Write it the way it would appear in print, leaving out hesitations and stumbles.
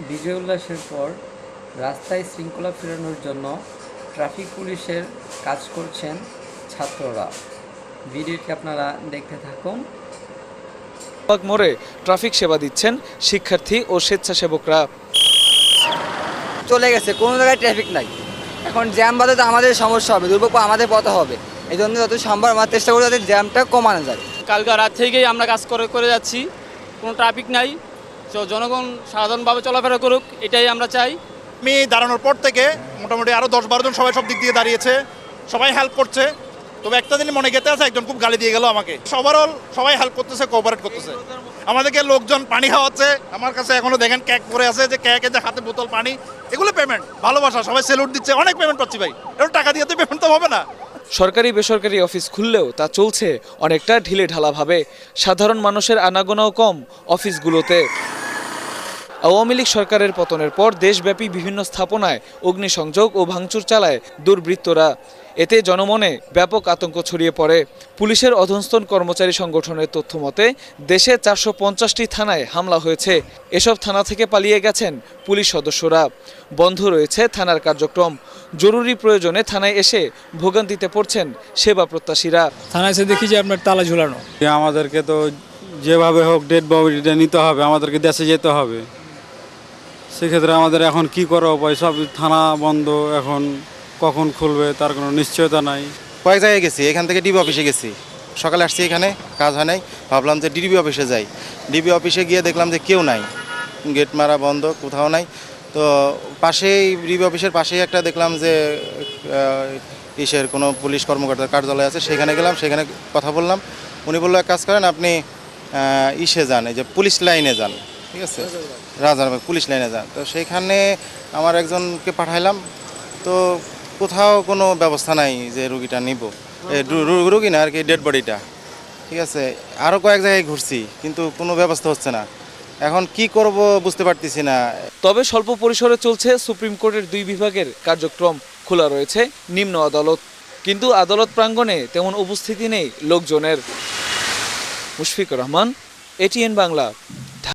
বিজয় উল্লাসের পর রাস্তায় শৃঙ্খলা ফেরানোর জন্য ট্রাফিক পুলিশের কাজ করছেন ছাত্ররা। ভিডিওটি আপনারা দেখতে থাকুন। মোড়ে ট্রাফিক সেবা দিচ্ছেন শিক্ষার্থী ও স্বেচ্ছাসেবকরা। চলে গেছে, কোনো জায়গায় ট্রাফিক নাই। এখন জ্যাম বাদে তো আমাদের সমস্যা হবে, দুর্ভোগ আমাদের পথে হবে। এই জন্য যত সম্ভব আমরা চেষ্টা করি যাতে জ্যামটা কমানো যায়। কালকে রাত থেকেই আমরা কাজ করে যাচ্ছি, কোনো ট্রাফিক নাই, তো জনগণ সাধারণভাবে চলাফেরা করুক, এটাই আমরা চাই। আমি দাঁড়ানোর পর থেকে মোটামুটি আরও 10-12 জন সবাই সব দিক দিয়ে দাঁড়িয়েছে, সবাই হেল্প করছে। তবে একটা দিন মনে গেতে আছে, একজন খুব গালি দিয়ে গেল আমাকে। ওভারঅল সবাই হেল্প করতেছে, কোঅপারেট করতেছে। আমাদেরকে লোকজন পানি খাওয়াচ্ছে, আমার কাছে এখনো দেখেন ক্যাক পরে আছে, যে ক্যাকে যে হাতে বোতল পানি, এগুলো পেমেন্ট, ভালোবাসা, সবাই সেলুট দিচ্ছে, অনেক পেমেন্ট পাচ্ছি ভাই। এটা টাকা দিয়ে তো পেমেন্ট তো হবে না। সরকারি বেসরকারি অফিস খুললেও তা চলছে অনেকটা ঢিলে ঢালাভাবে। সাধারণ মানুষের আনাগোনাও কম অফিসগুলোতে। আওয়ামী লীগ সরকারের পতনের পর দেশব্যাপী বিভিন্ন স্থাপনায় অগ্নিসংযোগ ও ভাঙচুর চালায় দুর্বৃত্তরা। এতে জনমনে ব্যাপক আতঙ্ক ছড়িয়ে পড়ে। পুলিশের অধস্তন কর্মচারী সংগঠনের তথ্য মতে দেশে 450টি থানায় হামলা হয়েছে। এসব থানা থেকে পালিয়ে গেছেন পুলিশ সদস্যরা। বন্ধ রয়েছে থানার কার্যক্রম। জরুরি প্রয়োজনে থানায় এসে ভোগান্তিতে পড়ছেন সেবা প্রত্যাশীরা। থানায় এসে দেখি যে আপনার তালা ঝুলানো। আমাদেরকে তো যেভাবে হোক ডেড বডিটা নিতে হবে, আমাদেরকে দেশে যেতে হবে। সেক্ষেত্রে আমাদের এখন কি করা উপায়? সব থানা বন্ধ, এখন কখন খুলবে তার কোনো নিশ্চয়তা নাই। কয়েক জায়গায় গেছি, এখান থেকে ডিবি অফিসে গেছি, সকালে আসছি, এখানে কাজ হয় নাই, ভাবলাম যে ডিবি অফিসে যাই। ডিবি অফিসে গিয়ে দেখলাম যে কেউ নাই, গেট মারা বন্ধ, কোথাও নাই। তো পাশেই ডিবি অফিসের পাশেই একটা দেখলাম যে ইসের কোনো পুলিশ কর্মকর্তার কার্যালয় আছে, সেখানে গেলাম, সেখানে কথা বললাম। উনি বললো এক কাজ করেন, আপনি ইসে যান, এই যে পুলিশ লাইনে যান, ঠিক আছে, রাজারবাগ পুলিশ লাইনে যান। তো সেইখানে আমার একজনকে পাঠাইলাম, তো কোথাও কোনো ব্যবস্থা নাই যে রুগীটা নিব, রুগী না আর কি, ডেড বডিটা, ঠিক আছে। আরও কয়েক জায়গায় ঘুরছি, কিন্তু কোনো ব্যবস্থা হচ্ছে না। এখন কি করব বুঝতে পারতেছি না। তবে স্বল্প পরিসরে চলছে সুপ্রিম কোর্টের 2 বিভাগের কার্যক্রম। খোলা রয়েছে নিম্ন আদালত, কিন্তু আদালত প্রাঙ্গণে তেমন উপস্থিতি নেই লোকজনের। মুশফিকুর রহমান, এটিএন বাংলা।